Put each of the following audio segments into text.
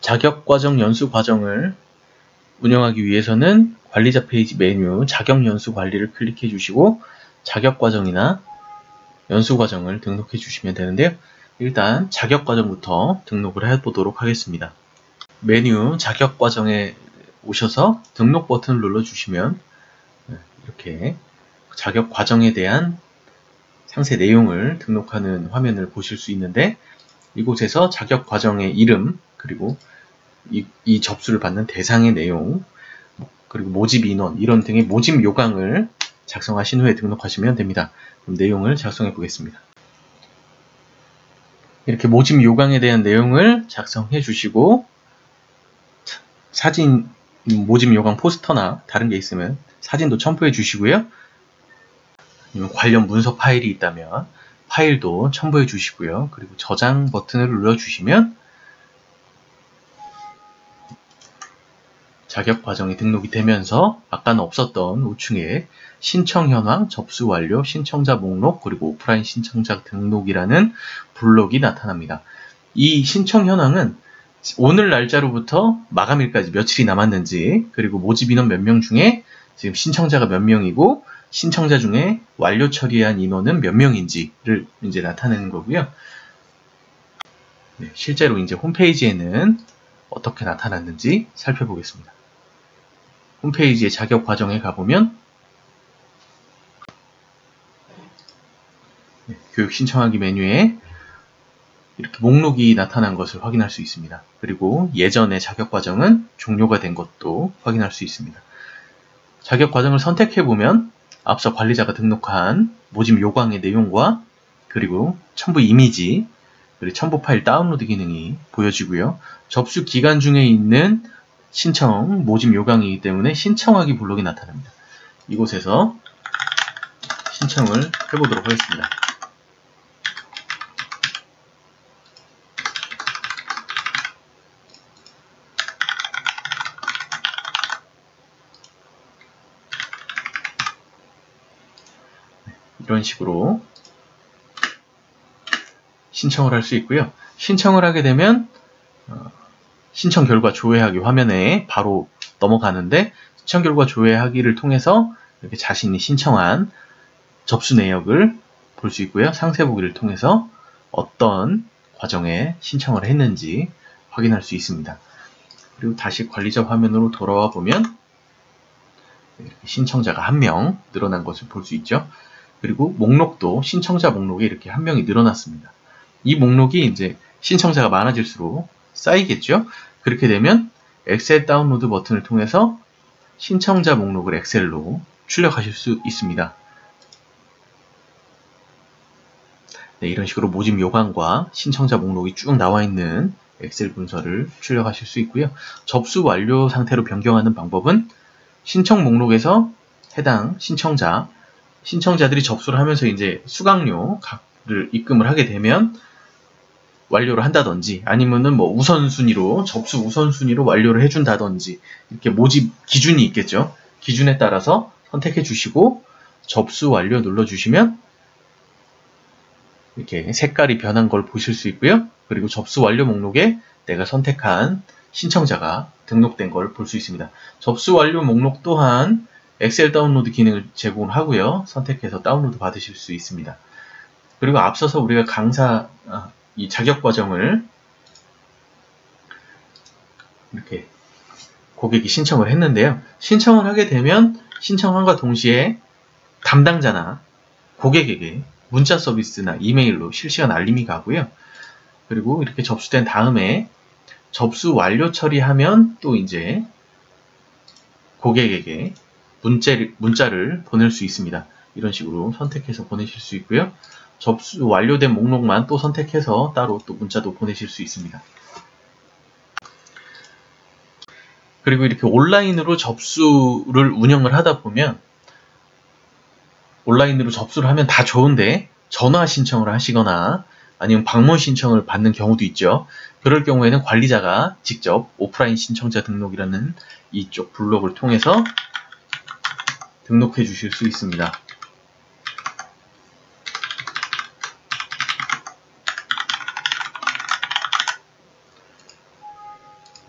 자격과정 연수과정을 운영하기 위해서는 관리자 페이지 메뉴 자격연수 관리를 클릭해 주시고 자격과정이나 연수과정을 등록해 주시면 되는데요. 일단 자격과정부터 등록을 해보도록 하겠습니다. 메뉴 자격과정에 오셔서 등록 버튼을 눌러주시면 이렇게 자격과정에 대한 상세 내용을 등록하는 화면을 보실 수 있는데, 이곳에서 자격과정의 이름, 그리고 이 접수를 받는 대상의 내용, 그리고 모집 인원 이런 등의 모집 요강을 작성하신 후에 등록하시면 됩니다. 그럼 내용을 작성해 보겠습니다. 이렇게 모집 요강에 대한 내용을 작성해 주시고, 사진, 모집 요강 포스터나 다른 게 있으면 사진도 첨부해 주시고요. 아니면 관련 문서 파일이 있다면 파일도 첨부해 주시고요. 그리고 저장 버튼을 눌러 주시면 자격 과정이 등록이 되면서 아까는 없었던 우측에 신청 현황, 접수 완료, 신청자 목록, 그리고 오프라인 신청자 등록이라는 블록이 나타납니다. 이 신청 현황은 오늘 날짜로부터 마감일까지 며칠이 남았는지, 그리고 모집 인원 몇 명 중에 지금 신청자가 몇 명이고 신청자 중에 완료 처리한 인원은 몇 명인지를 이제 나타내는 거고요. 네, 실제로 이제 홈페이지에는 어떻게 나타났는지 살펴보겠습니다. 홈페이지의 자격 과정에 가보면 교육 신청하기 메뉴에 이렇게 목록이 나타난 것을 확인할 수 있습니다. 그리고 예전의 자격 과정은 종료가 된 것도 확인할 수 있습니다. 자격 과정을 선택해보면 앞서 관리자가 등록한 모집 요강의 내용과 그리고 첨부 이미지, 그리고 첨부 파일 다운로드 기능이 보여지고요. 접수 기간 중에 있는 신청, 모집 요강이기 때문에 신청하기 블록이 나타납니다. 이곳에서 신청을 해보도록 하겠습니다. 이런 식으로 신청을 할 수 있고요. 신청을 하게 되면 신청 결과 조회하기 화면에 바로 넘어가는데, 신청 결과 조회하기를 통해서 이렇게 자신이 신청한 접수 내역을 볼 수 있고요. 상세 보기를 통해서 어떤 과정에 신청을 했는지 확인할 수 있습니다. 그리고 다시 관리자 화면으로 돌아와 보면 신청자가 1명 늘어난 것을 볼 수 있죠. 그리고 목록도 신청자 목록에 이렇게 1명이 늘어났습니다. 이 목록이 이제 신청자가 많아질수록 쌓이겠죠. 그렇게 되면 엑셀 다운로드 버튼을 통해서 신청자 목록을 엑셀로 출력하실 수 있습니다. 네, 이런 식으로 모집 요강과 신청자 목록이 쭉 나와 있는 엑셀 문서를 출력하실 수 있고요. 접수 완료 상태로 변경하는 방법은 신청 목록에서 해당 신청자들이 접수를 하면서 이제 수강료를 입금을 하게 되면 완료를 한다든지, 아니면은 뭐 우선순위로, 접수 우선순위로 완료를 해준다든지, 이렇게 모집 기준이 있겠죠. 기준에 따라서 선택해 주시고 접수 완료 눌러주시면 이렇게 색깔이 변한 걸 보실 수 있고요. 그리고 접수 완료 목록에 내가 선택한 신청자가 등록된 걸 볼 수 있습니다. 접수 완료 목록 또한 엑셀 다운로드 기능을 제공하고요. 선택해서 다운로드 받으실 수 있습니다. 그리고 앞서서 우리가 이 자격 과정을 이렇게 고객이 신청을 했는데요. 신청을 하게 되면 신청함과 동시에 담당자나 고객에게 문자 서비스나 이메일로 실시간 알림이 가고요. 그리고 이렇게 접수된 다음에 접수 완료 처리하면 또 이제 고객에게 문자를 보낼 수 있습니다. 이런 식으로 선택해서 보내실 수 있고요. 접수 완료된 목록만 또 선택해서 따로 또 문자도 보내실 수 있습니다. 그리고 이렇게 온라인으로 접수를 운영을 하다 보면, 온라인으로 접수를 하면 다 좋은데 전화 신청을 하시거나 아니면 방문 신청을 받는 경우도 있죠. 그럴 경우에는 관리자가 직접 오프라인 신청자 등록이라는 이쪽 블록을 통해서 등록해 주실 수 있습니다.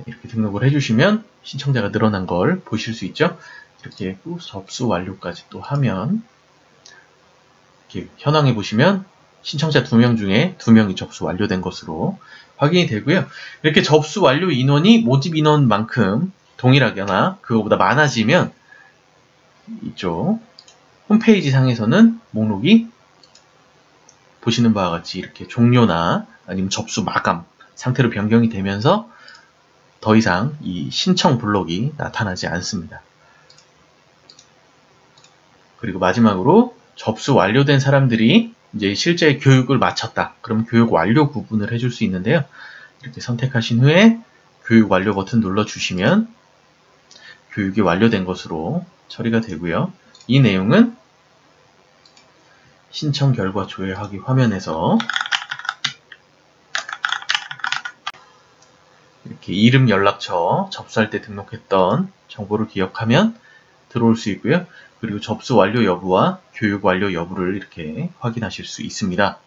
이렇게 등록을 해주시면 신청자가 늘어난 걸 보실 수 있죠. 이렇게 했고 접수 완료까지 또 하면 이렇게 현황에 보시면 신청자 2명 중에 2명이 접수 완료된 것으로 확인이 되고요. 이렇게 접수 완료 인원이 모집 인원만큼 동일하거나 그거보다 많아지면 이쪽 홈페이지 상에서는 목록이 보시는 바와 같이 이렇게 종료나 아니면 접수 마감 상태로 변경이 되면서 더 이상 이 신청 블록이 나타나지 않습니다. 그리고 마지막으로 접수 완료된 사람들이 이제 실제 교육을 마쳤다. 그럼 교육 완료 구분을 해줄 수 있는데요. 이렇게 선택하신 후에 교육 완료 버튼 눌러주시면 교육이 완료된 것으로 처리가 되고요. 이 내용은 신청 결과 조회하기 화면에서 이렇게 이름, 연락처, 접수할 때 등록했던 정보를 기억하면 들어올 수 있고요. 그리고 접수 완료 여부와 교육 완료 여부를 이렇게 확인하실 수 있습니다.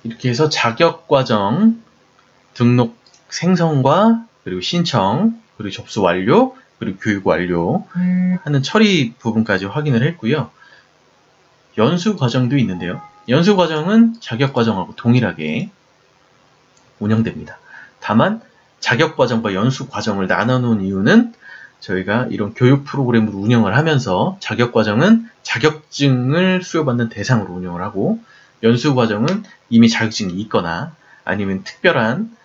이렇게 해서 자격과정 등록 생성과 그리고 신청, 그리고 접수 완료, 그리고 교육 완료 하는 처리 부분까지 확인을 했고요. 연수 과정도 있는데요. 연수 과정은 자격 과정하고 동일하게 운영됩니다. 다만 자격 과정과 연수 과정을 나눠놓은 이유는 저희가 이런 교육 프로그램을 운영을 하면서 자격 과정은 자격증을 수여받는 대상으로 운영을 하고 연수 과정은 이미 자격증이 있거나 아니면 특별한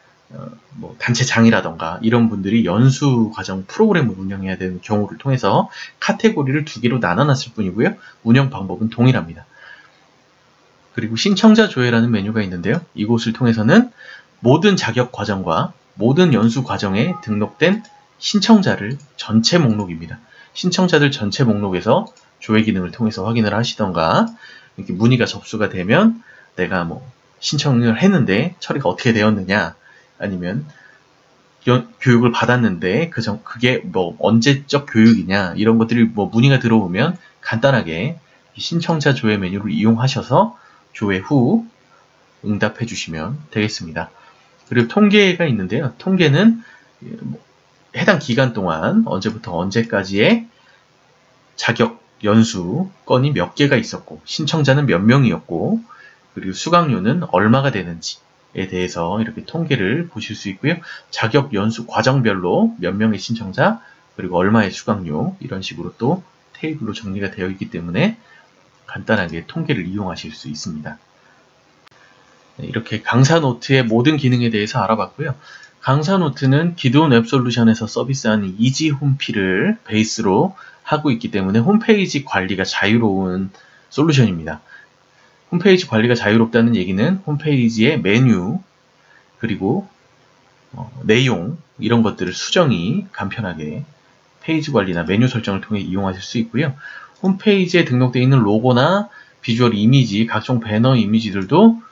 단체장이라던가 이런 분들이 연수 과정 프로그램을 운영해야 되는 경우를 통해서 카테고리를 2개로 나눠놨을 뿐이고요. 운영 방법은 동일합니다. 그리고 신청자 조회라는 메뉴가 있는데요. 이곳을 통해서는 모든 자격 과정과 모든 연수 과정에 등록된 신청자를 전체 목록입니다. 신청자들 전체 목록에서 조회 기능을 통해서 확인을 하시던가 이렇게 문의가 접수가 되면 내가 신청을 했는데 처리가 어떻게 되었느냐 아니면 교육을 받았는데 그게 언제적 교육이냐 이런 것들이 문의가 들어오면 간단하게 신청자 조회 메뉴를 이용하셔서 조회 후 응답해 주시면 되겠습니다. 그리고 통계가 있는데요. 통계는 해당 기간 동안 언제부터 언제까지의 자격 연수 건이 몇 개가 있었고 신청자는 몇 명이었고 그리고 수강료는 얼마가 되는지에 대해서 이렇게 통계를 보실 수 있고요. 자격 연수 과정별로 몇 명의 신청자 그리고 얼마의 수강료 이런 식으로 또 테이블로 정리가 되어 있기 때문에 간단하게 통계를 이용하실 수 있습니다. 이렇게 강사 노트의 모든 기능에 대해서 알아봤고요. 강사 노트는 기존 웹솔루션에서 서비스하는 이지 홈피를 베이스로 하고 있기 때문에 홈페이지 관리가 자유로운 솔루션입니다. 홈페이지 관리가 자유롭다는 얘기는 홈페이지의 메뉴 그리고 내용 이런 것들을 수정이 간편하게 페이지 관리나 메뉴 설정을 통해 이용하실 수 있고요. 홈페이지에 등록되어 있는 로고나 비주얼 이미지, 각종 배너 이미지들도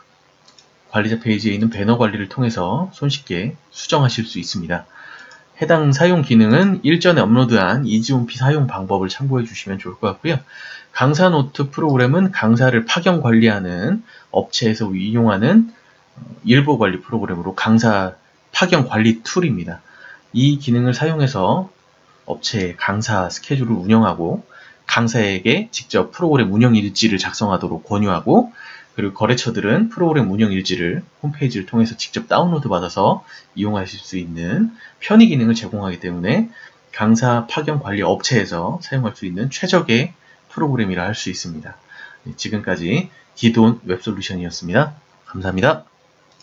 관리자 페이지에 있는 배너 관리를 통해서 손쉽게 수정하실 수 있습니다. 해당 사용 기능은 일전에 업로드한 이지홈피 사용 방법을 참고해 주시면 좋을 것 같고요. 강사 노트 프로그램은 강사를 파견 관리하는 업체에서 이용하는 일부 관리 프로그램으로 강사 파견 관리 툴입니다. 이 기능을 사용해서 업체의 강사 스케줄을 운영하고 강사에게 직접 프로그램 운영 일지를 작성하도록 권유하고 그리고 거래처들은 프로그램 운영 일지를 홈페이지를 통해서 직접 다운로드 받아서 이용하실 수 있는 편의 기능을 제공하기 때문에 강사 파견 관리 업체에서 사용할 수 있는 최적의 프로그램이라 할 수 있습니다. 지금까지 기돈 웹솔루션이었습니다. 감사합니다.